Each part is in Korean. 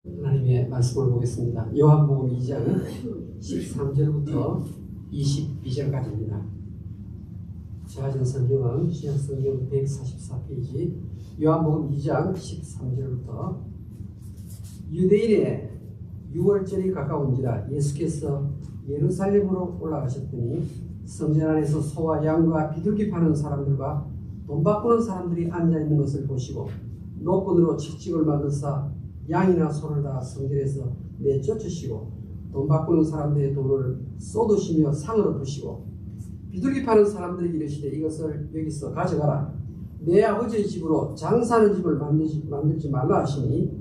하나님의 말씀을 보겠습니다. 요한복음 2장 13절부터 22절까지입니다. 제가 성경은 신약성경 144페이지 요한복음 2장 13절부터 유대인의 6월절이 가까운지라 예수께서 예루살렘으로 올라가셨더니 성전 안에서 소와 양과 비둘기 파는 사람들과 돈 바꾸는 사람들이 앉아있는 것을 보시고 노끈으로 채찍을 만드사 양이나 소를 다 성전에서 내쫓으시고 돈 바꾸는 사람들의 돈을 쏟으시며 상으로 부시고 비둘기 파는 사람들이 이르시되 이것을 여기서 가져가라. 내 아버지의 집으로 장사하는 집을 만들지 말라 하시니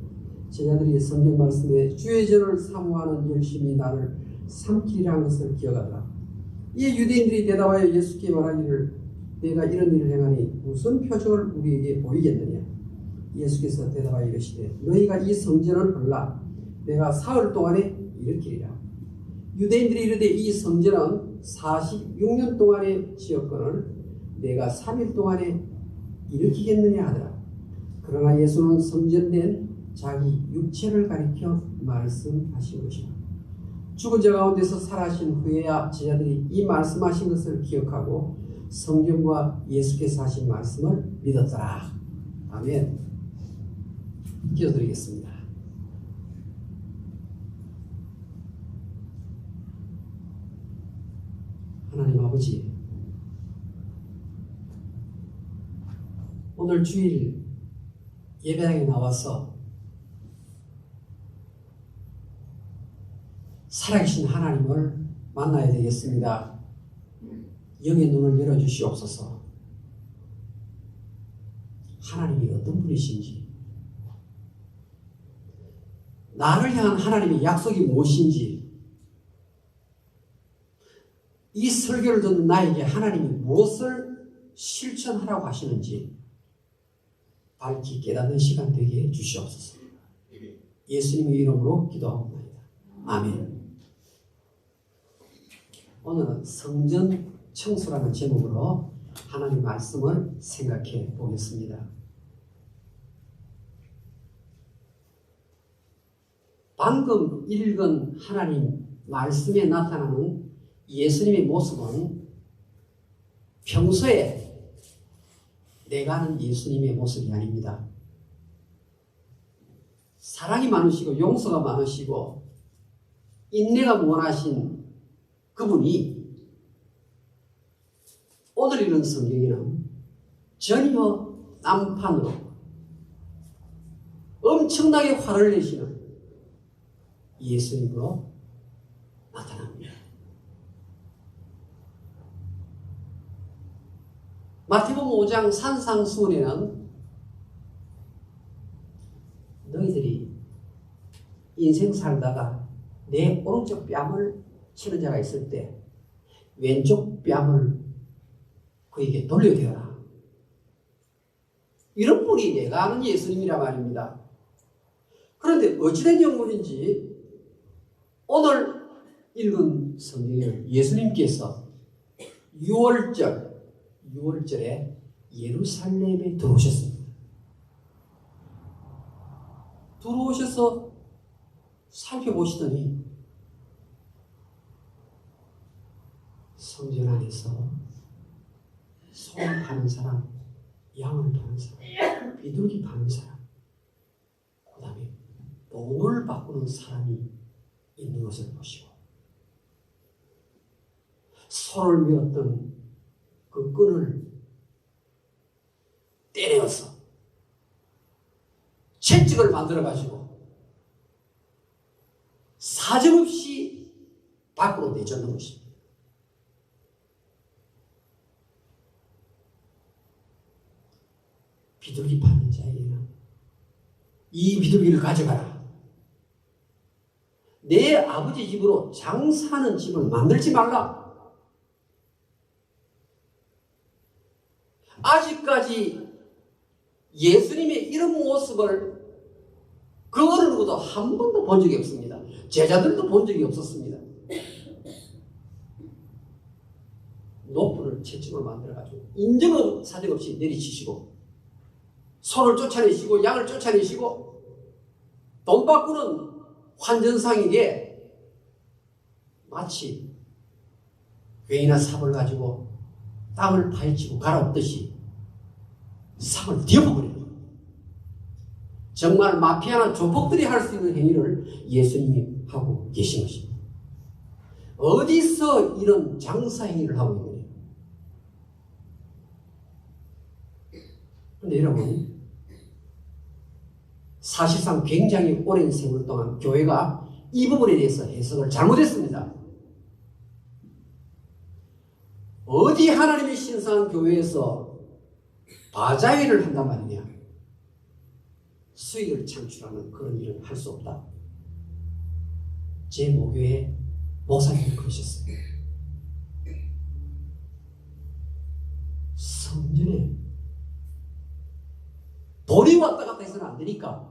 제자들이 성경 말씀에 주의 전을 사모하는 열심히 나를 삼키리라는 것을 기억하더라. 이에 유대인들이 대답하여 예수께 말하기를 내가 이런 일을 행하니 무슨 표적을 우리에게 보이겠느냐. 예수께서 대답하여 이르시되 너희가 이 성전을 헐라 내가 사흘 동안에 일으키리라. 유대인들이 이르되 이 성전은 46년 동안에 지었거늘 내가 3일 동안에 일으키겠느냐 하더라. 그러나 예수는 성전된 자기 육체를 가리켜 말씀하신 것이라. 죽은 자 가운데서 살아신 후에야 제자들이 이 말씀하신 것을 기억하고 성경과 예수께서 하신 말씀을 믿었더라. 아멘. 기도드리겠습니다. 하나님 아버지, 오늘 주일 예배당에 나와서 살아계신 하나님을 만나야 되겠습니다. 영의 눈을 열어주시옵소서. 하나님이 어떤 분이신지, 나를 향한 하나님의 약속이 무엇인지, 이 설교를 듣는 나에게 하나님이 무엇을 실천하라고 하시는지 밝히 깨닫는 시간 되게 해주시옵소서. 예수님의 이름으로 기도하옵나이다. 아멘. 오늘은 성전 청소라는 제목으로 하나님 말씀을 생각해 보겠습니다. 방금 읽은 하나님 말씀에 나타나는 예수님의 모습은 평소에 내가 아는 예수님의 모습이 아닙니다. 사랑이 많으시고 용서가 많으시고 인내가 무한하신 그분이 오늘 읽은 성경에는 전혀 남판으로 엄청나게 화를 내시는 예수님으로 나타납니다. 마태복음 5장 산상수훈에는 너희들이 인생 살다가 내 오른쪽 뺨을 치는 자가 있을 때 왼쪽 뺨을 그에게 돌려대어라. 이런 분이 내가 아는 예수님이라 말입니다. 그런데 어찌된 영문인지 오늘 읽은 성경에 예수님께서 6월절에 예루살렘에 들어오셨습니다. 들어오셔서 살펴보시더니 성전 안에서 소를 파는 사람, 양을 파는 사람, 비둘기 파는 사람, 그 다음에 돈을 바꾸는 사람이 있는 것을 보시고 소를 밀었던 그 끈을 떼내어서 채찍을 만들어가지고 사정없이 밖으로 내쫓는 것입니다. 비둘기 파는 자에게는 이 비둘기를 가져가라. 내 아버지 집으로 장사하는 집을 만들지 말라. 아직까지 예수님의 이런 모습을 그 어느 누구도 한 번도 본 적이 없습니다. 제자들도 본 적이 없었습니다. 노끈을 채찍을 만들어가지고 인정은 사정없이 내리치시고 소를 쫓아내시고 양을 쫓아내시고 돈 바꾸는 환전상에게 마치 괴이나 삽을 가지고 땅을 파헤치고 갈아엎듯이 삽을 뒤엎어버리는 거예요. 정말 마피아나 조폭들이 할 수 있는 행위를 예수님이 하고 계신 것입니다. 어디서 이런 장사 행위를 하고 있는 거예요? 그런데 여러분, 사실상 굉장히 오랜 세월 동안 교회가 이 부분에 대해서 해석을 잘못했습니다. 어디 하나님의 신성한 교회에서 바자회를 한단 말이냐, 수익을 창출하는 그런 일을 할 수 없다. 제 모교의 목사님이 그러셨어요. 성전에 돈이 왔다 갔다 해서는 안 되니까,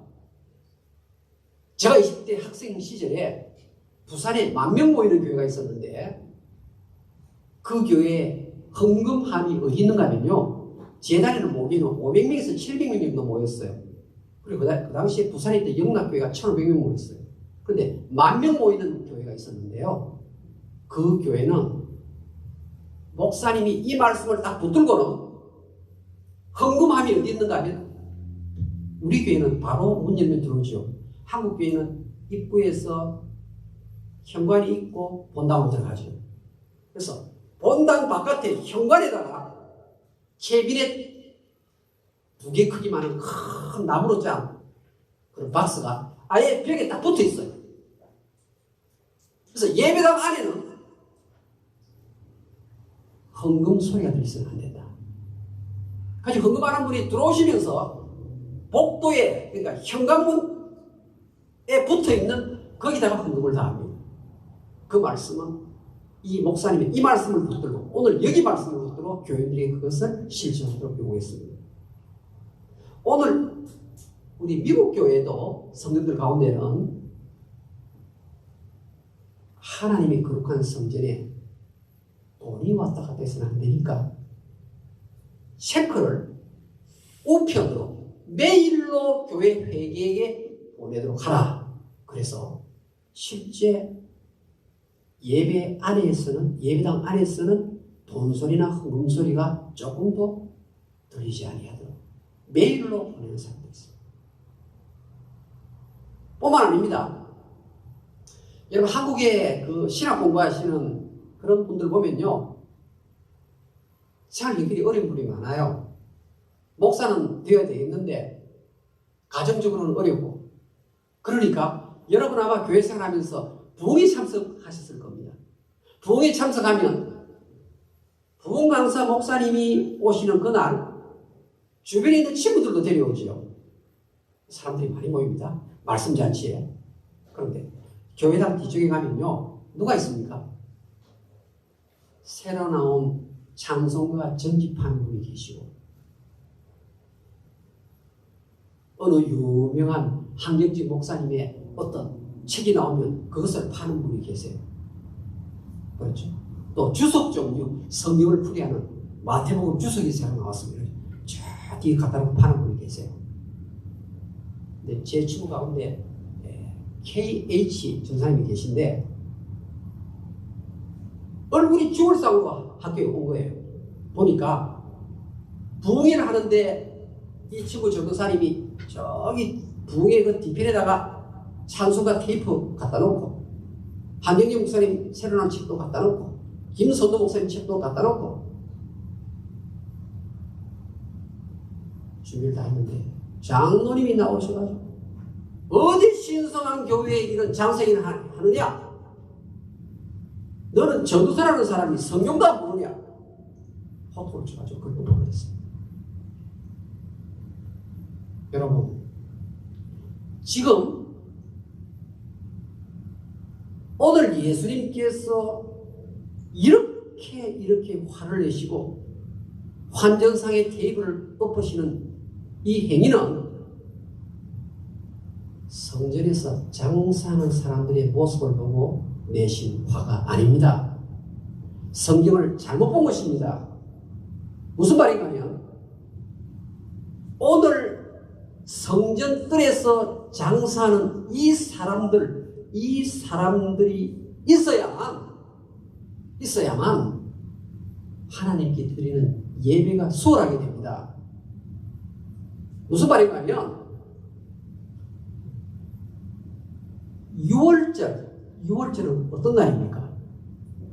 제가 20대 학생 시절에 부산에 10,000명 모이는 교회가 있었는데, 그 교회에 헌금함이 어디 있는가 하면요, 재단에는 모이는 500명에서 700명 정도 모였어요. 그리고 그 당시에 부산에 있던 영락교회가 1,500명 모였어요. 그런데 10,000명 모이는 교회가 있었는데요, 그 교회는 목사님이 이 말씀을 딱 붙들고는 헌금함이 어디 있는가 하면, 우리 교회는 바로 문 열면 들어오죠. 한국 교회는 입구에서 현관이 있고 본당으로 들어가죠. 그래서 본당 바깥에 현관에다가 캐비넷 2개 크기만한 큰 나무로 짠 그런 박스가 아예 벽에 딱 붙어 있어요. 그래서 예배당 안에는 헌금 소리가 들리서는 안 된다. 그래서 헌금하는 분이 들어오시면서 복도에, 그러니까 현관문에 붙어 있는 거기다가 헌금을 다 합니다. 그 말씀은 이 목사님이 이 말씀을 붙들고, 오늘 여기 말씀을 붙들고 교인들이 그것을 실천하도록 요구했습니다. 오늘 우리 미국 교회도 성도들 가운데는 하나님이 거룩한 성전에 돈이 왔다 갔다 해서는 안 되니까 체크를 우편으로 메일로 교회 회계에게 보내도록 하라. 그래서 실제 예배 안에서는, 예배당 안에서는 돈소리나 헌금소리가 조금도 들리지 아니하도록 메일로 보내는 사람도 있어요. 뿐만 아닙니다. 여러분, 한국에 그 신학 공부하시는 그런 분들 보면요, 생활 형편이 어려운 분이 많아요. 목사는 되어야 되겠는데 가정적으로는 어렵고, 그러니까 여러분 아마 교회 생활하면서 부흥에 참석하셨을 겁니다. 부흥에 참석하면 부흥 강사 목사님이 오시는 그날 주변에 있는 친구들도 데려오지요. 사람들이 많이 모입니다. 말씀 잔치에. 그런데 교회당 뒤쪽에 가면요, 누가 있습니까? 새로 나온 찬송가 전집하는 분이 계시고, 어느 유명한 한경직 목사님의 어떤 책이 나오면 그것을 파는 분이 계세요. 그렇죠. 또 주석 종류, 성경을 풀이하는 마태복음 주석이 새로 나왔습니다. 저 뒤에 갖다 놓고 파는 분이 계세요. 근데 제 친구 가운데 KH 전사님이 계신데, 얼굴이 죽을 싸우고 학교에 온 거예요. 보니까 부흥회를 하는데 이 친구 전도사님이 저기 부흥회 그 뒤편에다가 찬송가 테이프 갖다 놓고, 한경영 목사님 새로 나온 책도 갖다 놓고, 김선도 목사님 책도 갖다 놓고 준비를 다 했는데 장로님이 나오셔가지고, 어디 신성한 교회에 이런 장사일을 하느냐? 너는 전도사라는 사람이 성경도 안 보느냐? 호통을 쳐가지고 그걸 보냈어요. 여러분, 지금 오늘 예수님께서 이렇게 화를 내시고 환전상의 테이블을 엎으시는 이 행위는 성전에서 장사하는 사람들의 모습을 보고 내신 화가 아닙니다. 성경을 잘못 본 것입니다. 무슨 말인가 하면, 오늘 성전 성전뜰에서 장사하는 이 사람들이 있어야만 하나님께 드리는 예배가 수월하게 됩니다. 무슨 말인가 하면 6월절은 어떤 날입니까?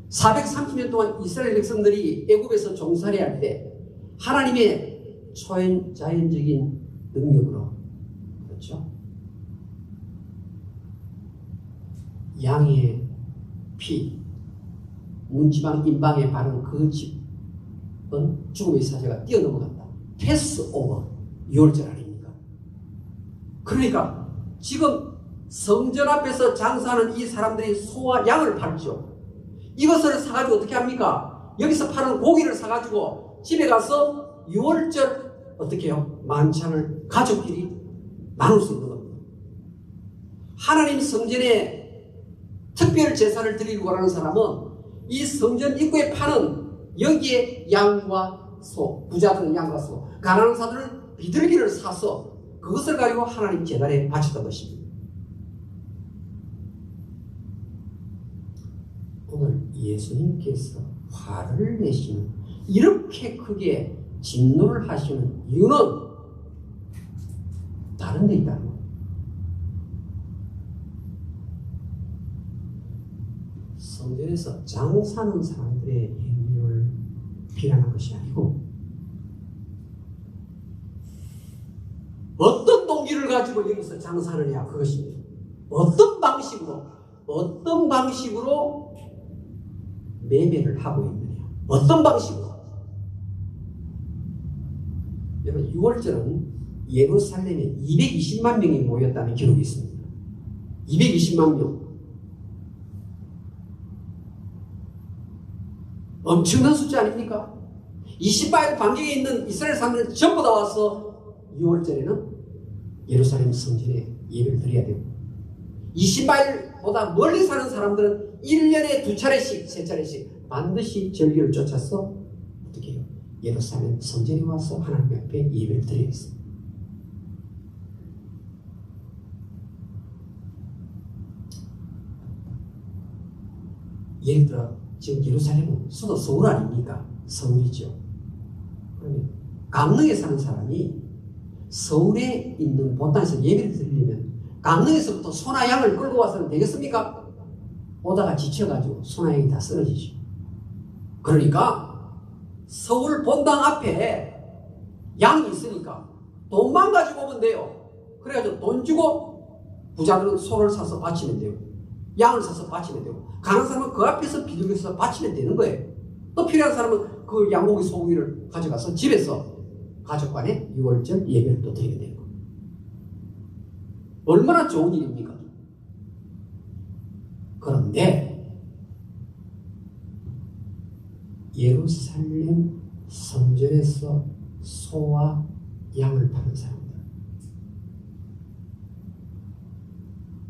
430년 동안 이스라엘 백성들이 애굽에서 종살이할 때 하나님의 초자연적인 능력으로, 그렇죠? 양의 피, 문지방 인방에 바른 그 집은 죽음의 사자가 뛰어넘어간다. 패스오버 6월절 아닙니까? 그러니까 지금 성전 앞에서 장사하는 이 사람들이 소와 양을 팔죠. 이것을 사가지고 어떻게 합니까? 여기서 파는 고기를 사가지고 집에 가서 6월절 어떻게 해요? 만찬을 가족끼리 나눌 수 있는 겁니다. 하나님 성전에 특별 제사를 드리고 하는 사람은 이 성전 입구에 파는 여기에 양과 소, 부자들은 양과 소, 가난한 사람들은 비둘기를 사서 그것을 가지고 하나님 제단에 바쳤던 것입니다. 오늘 예수님께서 화를 내시는, 이렇게 크게 진노를 하시는 이유는 다른 데 있다는 거예요. 성전에서 장사하는 사람들의 행위를 비난한 것이 아니고 어떤 동기를 가지고 여기서 장사하느냐, 그것입니다. 어떤 방식으로 매매를 하고 있느냐, 어떤 방식으로. 여러분, 6월절은 예루살렘에 220만 명이 모였다는 기록이 있습니다. 220만 명. 엄청난 숫자 아닙니까? 20마일 반경에 있는 이스라엘 사람들은 전부 다 와서 6월절에는 예루살렘 성전에 예배를 드려야 되고, 20마일보다 멀리 사는 사람들은 1년에 2차례씩 3차례씩 반드시 절기를 쫓아서 어떻게 해요? 예루살렘 성전에 와서 하나님 앞에 예배를 드려야 했습니다. 예를 들어 지금 예루살렘은 수도 서울 아닙니까? 서울이죠. 그러면 강릉에 사는 사람이 서울에 있는 본당에서 예배를 드리려면 강릉에서부터 소나 양을 끌고 와서는 되겠습니까? 오다가 지쳐가지고 소나 양이 다 쓰러지죠. 그러니까 서울 본당 앞에 양이 있으니까 돈만 가지고 오면 돼요. 그래가지고 돈 주고 부자들은 소를 사서 바치면 되고, 양을 사서 바치면 되고, 가는 사람은 그 앞에서 비둘기를 사서 바치면 되는 거예요. 또 필요한 사람은 그 양고기 소고기를 가져가서 집에서 가족 간에 6월절 예배를 또 드리게 되는 거예요. 얼마나 좋은 일입니까? 그런데 예루살렘 성전에서 소와 양을 파는 사람들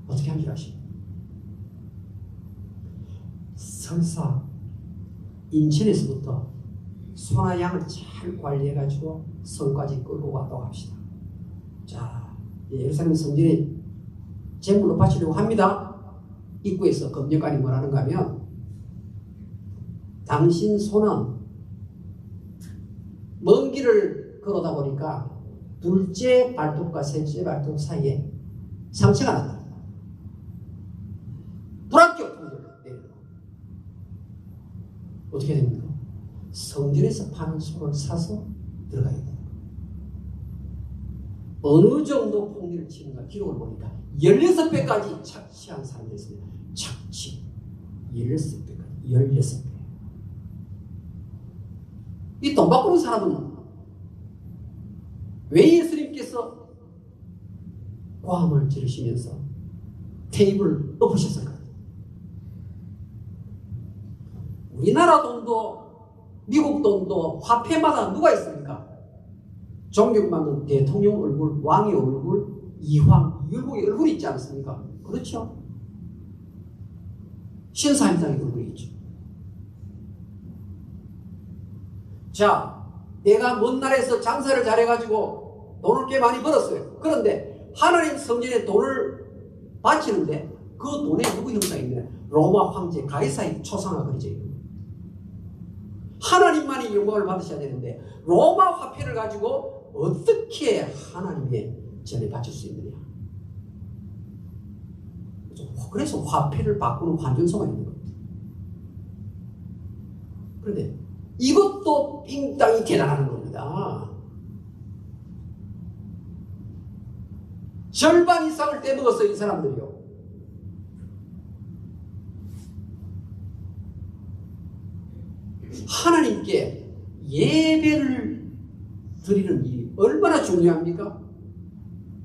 어떻게 한 줄 아십니까? 설사 인천에서부터 소나 양을 잘 관리해가지고 성까지 끌고 왔다고 합시다. 자, 예루살렘 성전에 제물로 바치려고 합니다. 입구에서 검역관이 뭐라는가 하면, 당신 소는 먼 길을 걸어다 보니까 둘째 발톱과 셋째 발톱 사이에 상처가 났다. 불합격 통보를 내리고 어떻게 됩니까? 성전에서 파는 소를 사서 들어가야 됩니다. 어느 정도 폭리를 치는가 기록을 보니까 16배까지 착취한 사람들이 있습니다. 착취 16배까지 16배. 이 돈 바꾸는 사람은 왜 예수님께서 고함을 지르시면서 테이블을 엎으셨을까요? 우리나라 돈도 미국 돈도 화폐마다 누가 있습니까? 존경받는 대통령 얼굴, 왕의 얼굴, 이황, 율곡의 얼굴이 있지 않습니까? 그렇죠? 신사임당의 얼굴이 있죠. 자, 내가 먼 나라에서 장사를 잘해가지고 돈을 꽤 많이 벌었어요. 그런데 하나님 성전에 돈을 바치는데 그 돈에 누구 형상이 있냐? 로마 황제 가이사의 초상화가 그려져 있는 거예요. 하나님만이 영광을 받으셔야 되는데 로마 화폐를 가지고 어떻게 하나님의 전에 바칠 수 있느냐? 그래서 화폐를 바꾸는 환전소가 있는 거예요. 그런데 이것도 빙땅이 대단한 겁니다. 절반 이상을 떼먹었어요, 이 사람들이요. 하나님께 예배를 드리는 일이 얼마나 중요합니까?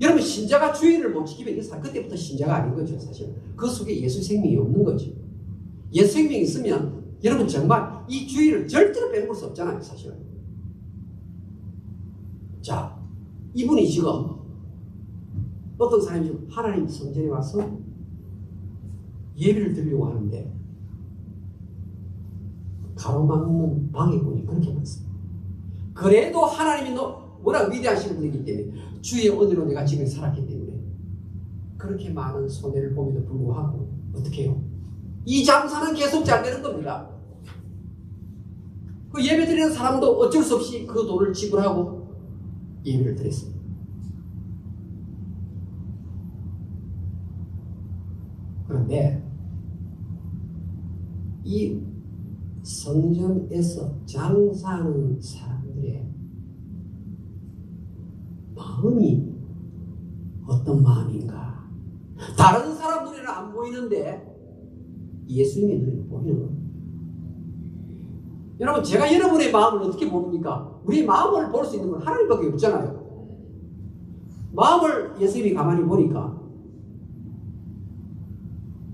여러분, 신자가 주의를 못 지키면 그때부터 신자가 아닌 거죠, 사실. 그 속에 예수 생명이 없는 거죠. 예수 생명이 있으면 여러분 정말 이 주의를 절대로 빼놓을 수 없잖아요, 사실. 자, 이분이 지금 어떤 사람이 지금 하나님 성전에 와서 예배를 드리려고 하는데 가로막는 방해꾼이 그렇게 많습니다. 그래도 하나님이 워낙 위대하신 분이기 때문에 주의 은혜로 내가 지금 살았기 때문에 그렇게 많은 손해를 보면도 불구하고 어떻게 해요? 이 장사는 계속 잘 되는 겁니다. 그 예배 드리는 사람도 어쩔 수 없이 그 돈을 지불하고 예배를 드렸습니다. 그런데 이 성전에서 장사하는 사람들의 마음이 어떤 마음인가? 다른 사람 눈에는 안 보이는데 예수님의 눈에는 보이는 겁니다. 여러분, 제가 여러분의 마음을 어떻게 봅니까? 우리 마음을 볼 수 있는 건 하나님밖에 없잖아요. 마음을 예수님이 가만히 보니까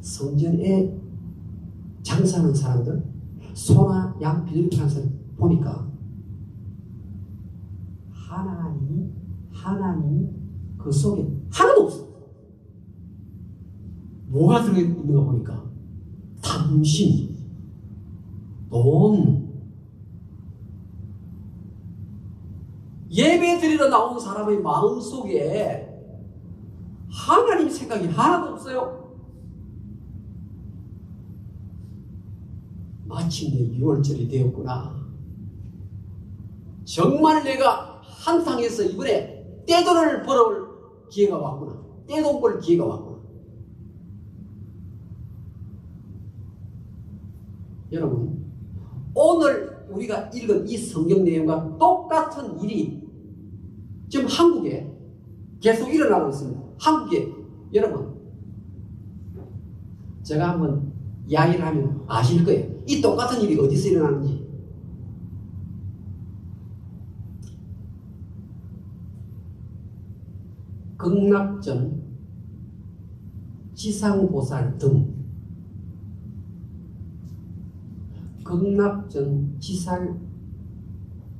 성전에 장사하는 사람들, 소나 양 비둘기 하는 사람 보니까 하나님이 그 속에 하나도 없어. 뭐가 들어있는가 보니까 탐심, 돈, 예배 드리러 나온 사람의 마음 속에 하나님 생각이 하나도 없어요. 마침내 6월절이 되었구나. 정말 내가 한탕에서 이번에 떼돈을 벌어올 기회가 왔구나. 떼돈 벌 기회가 왔구나. 여러분, 오늘 우리가 읽은 이 성경 내용과 똑같은 일이 지금 한국에 계속 일어나고 있습니다. 한국에, 여러분, 제가 한번 이야기를 하면 아실 거예요. 이 똑같은 일이 어디서 일어나는지. 극락전, 지상보살 등, 극락전,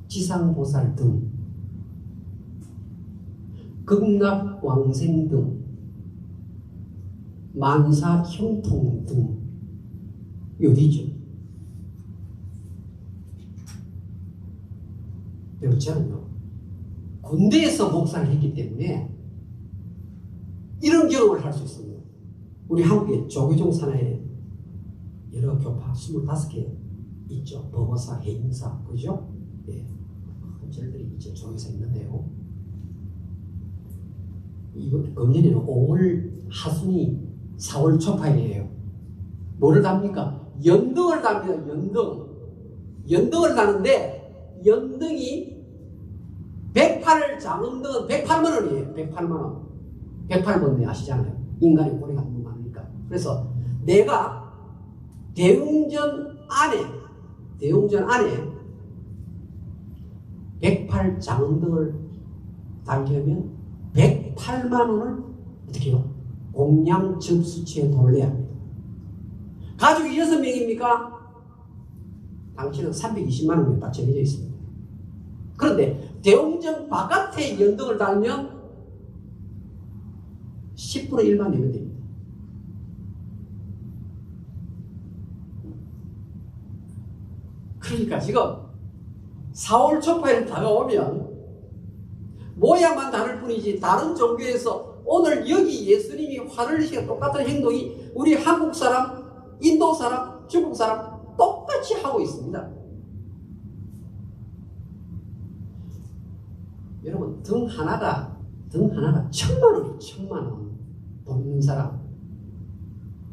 지상보살 등, 극락왕생 등, 만사형통 등, 어디죠? 여러분, 군대에서 목사를 했기 때문에 이런 경험을 할 수 있습니다. 우리 한국에 조계종 산하에 여러 교파 25개 있죠. 법어사, 해인사, 그죠? 예. 저들이 이제 조계사 있는데요. 이거 금년에는 5월 하순이 4월 초파일이에요. 뭐를 답니까? 연등을 답니다. 연등을 다는데 연등이 108장흥등은 108만 원이에요. 108만 원. 108번네 아시잖아요. 인간의 고래가 너무 많으니까. 그래서 내가 대웅전 안에 108장흥등을 달려면 108만 원을 어떻게 해요? 공양 접수처에 돈을 내야 합니다. 가족이 6명입니까? 당신은 320만 원이 딱 정해져 있습니다. 그런데 대웅전 바깥에 연등을 달면 10% 1만 내면 됩니다. 그러니까 지금 4월 초파일 다가오면 모양만 다를 뿐이지 다른 종교에서 오늘 여기 예수님이 화를 내시는 똑같은 행동이 우리 한국 사람, 인도 사람, 중국 사람 똑같이 하고 있습니다. 여러분, 등 하나가 1,000만 원이 1,000만 원 돈 있는 사람,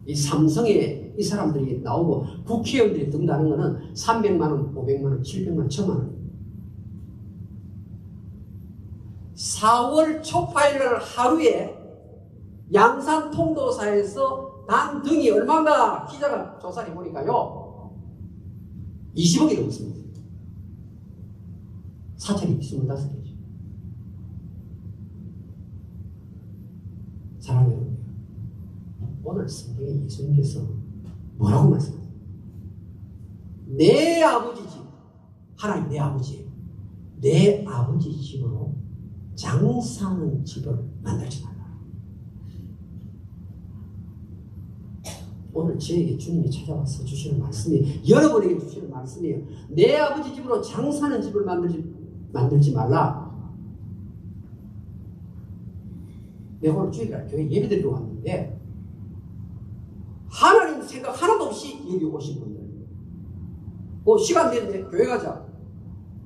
이 삼성에 이 사람들이 나오고 국회의원들이 등 다는 거는 300만 원, 500만 원, 700만 원, 1,000만 원. 4월 초파일날 하루에 양산 통도사에서 단 등이 얼마나 기자가 조사를 해보니까요, 20억이 넘습니다. 사찰이 25개죠. 사랑하는 여러분, 오늘 성경에 예수님께서 뭐라고 말씀하세요? 내 아버지 집, 하나님 내 아버지예요. 내 아버지 집으로 장사하는 집을 만들지 말라. 오늘 저에게 주님이 찾아와서 주시는 말씀이, 여러분에게 주시는 말씀이에요. 내 아버지 집으로 장사하는 집을 만들지 말라. 내가 오늘 주일날 교회 예배드리러 왔는데 하나님 생각 하나도 없이 여기 오신 분들, 시간 됐는데 교회 가자.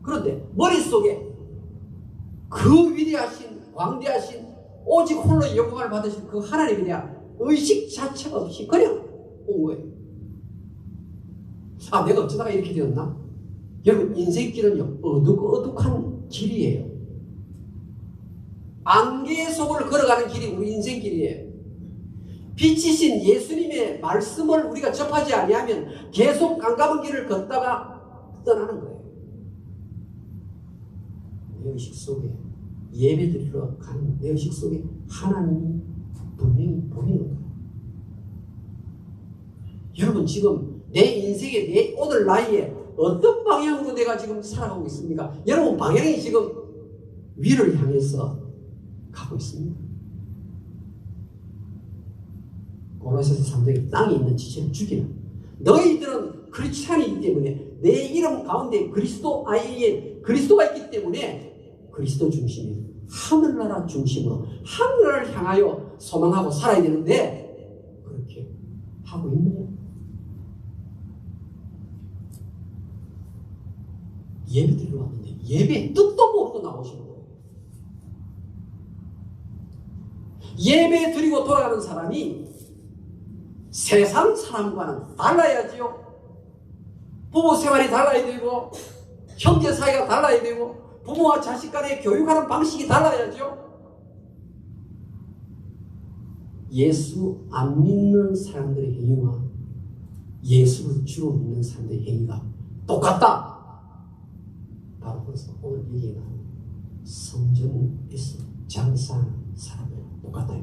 그런데 머릿속에 그 위대하신, 광대하신, 오직 홀로 영광을 받으신 그 하나님에 대한 의식 자체가 없이 그냥 온 거예요. 아, 내가 어쩌다가 이렇게 되었나? 여러분, 인생길은요, 어둑어둑한 길이에요. 안개 속을 걸어가는 길이 우리 인생길이에요. 빛이신 예수님의 말씀을 우리가 접하지 아니하면 계속 깜깜한 길을 걷다가 떠나는 거예요. 내 의식 속에, 예배 드리러 가는 내 의식 속에 하나님이 분명히 보이는 거예요. 여러분, 지금 내 인생에, 내 오늘 나이에 어떤 방향으로 내가 지금 살아가고 있습니까? 여러분, 방향이 지금 위를 향해서 가고 있습니다. 고로새서 3장에 땅에 있는 지체를 죽이라. 너희들은 크리스찬이기 때문에, 내 이름 가운데 그리스도가 있기 때문에 그리스도 중심이, 하늘나라 중심으로 하늘을 향하여 소망하고 살아야 되는데 그렇게 하고 있느냐? 예배 드리러 왔는데 예배 뜻도 모르고 나오시는 거예요. 예배 드리고 돌아가는 사람이 세상 사람과는 달라야지요. 부부 생활이 달라야 되고, 형제 사이가 달라야 되고, 부모와 자식 간의 교육하는 방식이 달라야죠. 예수 안 믿는 사람들의 행위와 예수를 주로 믿는 사람들의 행위가 똑같다. 바로 그래서 오늘 얘기가 성전에서 장사하는 사람들 똑같다.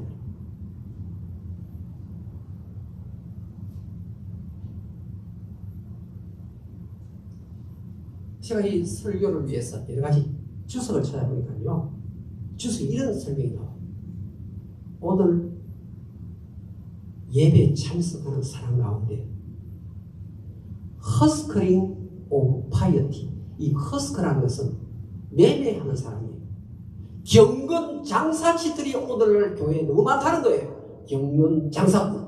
제가 이 설교를 위해서 여러 가지 주석을 찾아보니까요, 주석에 이런 설명이 나와요. 오늘 예배에 참석하는 사람 가운데 허스커링 오브 파이어티, 이 허스커라는 것은 매매하는 사람이에요. 경건 장사치들이 오늘날 교회에 너무 많다는 거예요. 경건 장사꾼.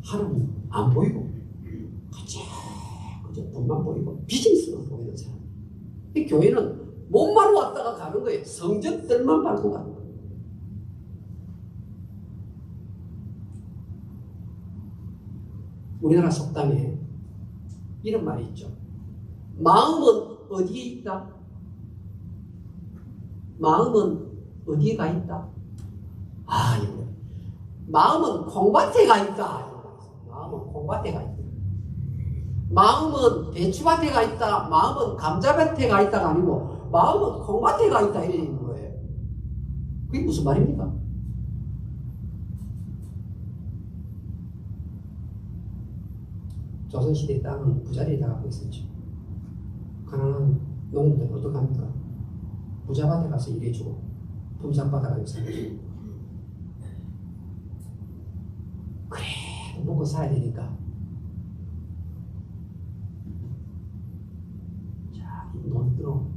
하나님 안 보이고 그저 돈만 보이고 비즈니스만 보이는 사람. 이 교회는 몸만 왔다가 가는 거예요. 성전들만 밟고 가는 거예요. 우리나라 속담에 이런 말이 있죠. 마음은 어디에 있다? 마음은 어디에 가 있다? 아, 이거 마음은 콩밭에 가 있다. 마음은 콩밭에 가 있다. 마음은 배추밭에 가 있다. 마음은 감자밭에 가 있다가 아니고 마음은 콩밭에 가 있다 이래 있는 거예요. 그게 무슨 말입니까? 조선시대 땅은 부자리에 다 갖고 있었죠. 가난한 농부들은 어떡합니까? 부자밭에 가서 일해주고 품삯 받아가지고 살죠. 그래, 먹고 살아야 되니까. 자, 이 논두렁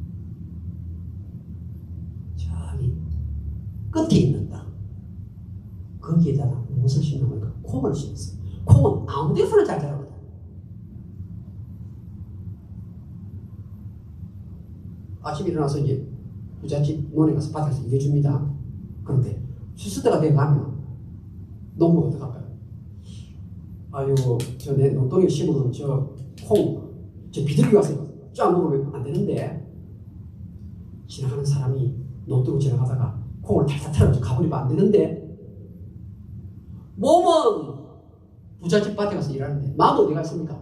끝에 있는 땅. 거기에다가 무엇을 심는가? 콩을 심었어요. 콩은 아무 데서나 잘 자라거든. 아침에 일어나서 이제 부잣집 논에 가서 밭에서 일해줍니다. 그런데 추수때가 돼가면 농부가 어떡할까요? 아유, 저 내 농동에 심어놓은 저 비둘기 와서 쫙 먹으면 안 되는데, 지나가는 사람이 농도로 지나가다가 콩을 탈탈 털어가지고 가버리면 안 되는데, 몸은 부잣집 밭에 가서 일하는데 마음은 어디 가 있습니까?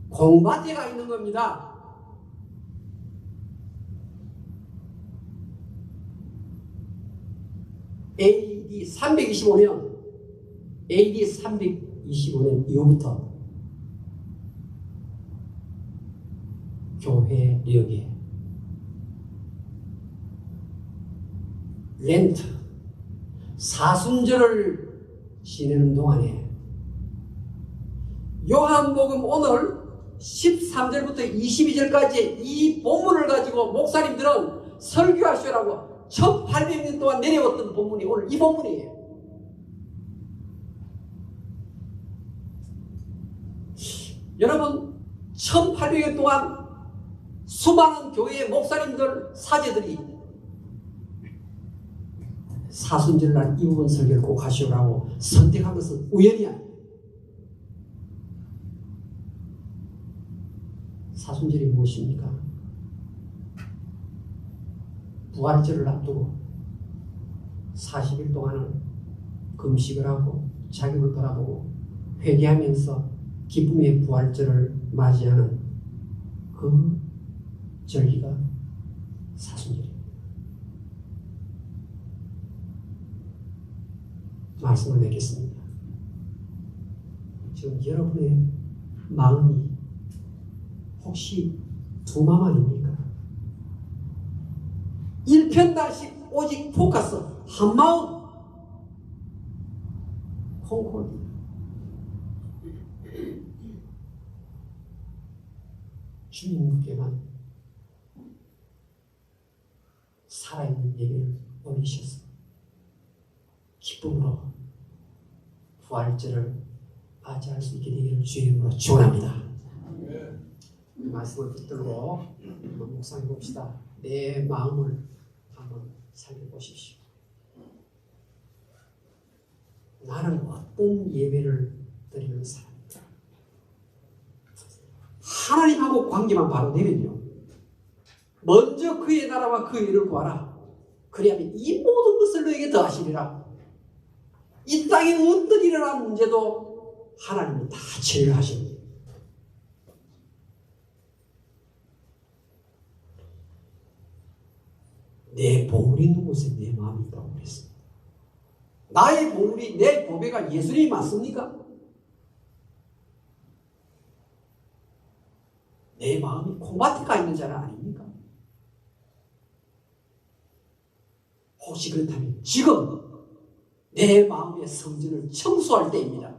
콩밭에 가 있는 겁니다. AD 325년 이후부터 교회력에 렌트, 사순절을 지내는 동안에 요한복음 오늘 13절부터 22절까지 이 본문을 가지고 목사님들은 설교하시라고 1800년 동안 내려왔던 본문이 오늘 이 본문이에요. 여러분, 1800년 동안 수많은 교회의 목사님들, 사제들이 사순절날 이 부분 설교를 꼭 하시오라고 선택한 것은 우연이 아니에요. 사순절이 무엇입니까? 부활절을 앞두고 40일 동안은 금식을 하고 자격을 돌아보고 회개하면서 기쁨의 부활절을 맞이하는 그 절기가 사순절입니다. 말씀을 맺겠습니다. 지금 여러분의 마음이 혹시 두 마음 아닙니까? 일편단식 오직 포커스 한 마음 콩콜. 주님께만 살아있는 예배를 올리셔서 기쁨으로 부활절을 맞이할 수 있게 되기를 주의 이름으로 축원합니다. 이 말씀을 붙들고 한번 묵상해 봅시다. 내 마음을 한번 살펴보십시오. 나는 어떤 예배를 드리는 사람입니다. 하나님하고 관계만 바로 되면요, 먼저 그의 나라와 그의 일을 구하라. 그리하면 이 모든 것을 너에게 더하시리라. 이 땅에 어떤 일어난 문제도 하나님이 다 처리하십니다. 내 보물이 있는 곳에 내 마음이 있다고 그랬습니다. 나의 보물이, 내 보배가 예수님이 맞습니까? 내 마음이 콩밭에 가 있는 자는 아닙니까? 혹시 그렇다면 지금 내 마음의 성전을 청소할 때입니다.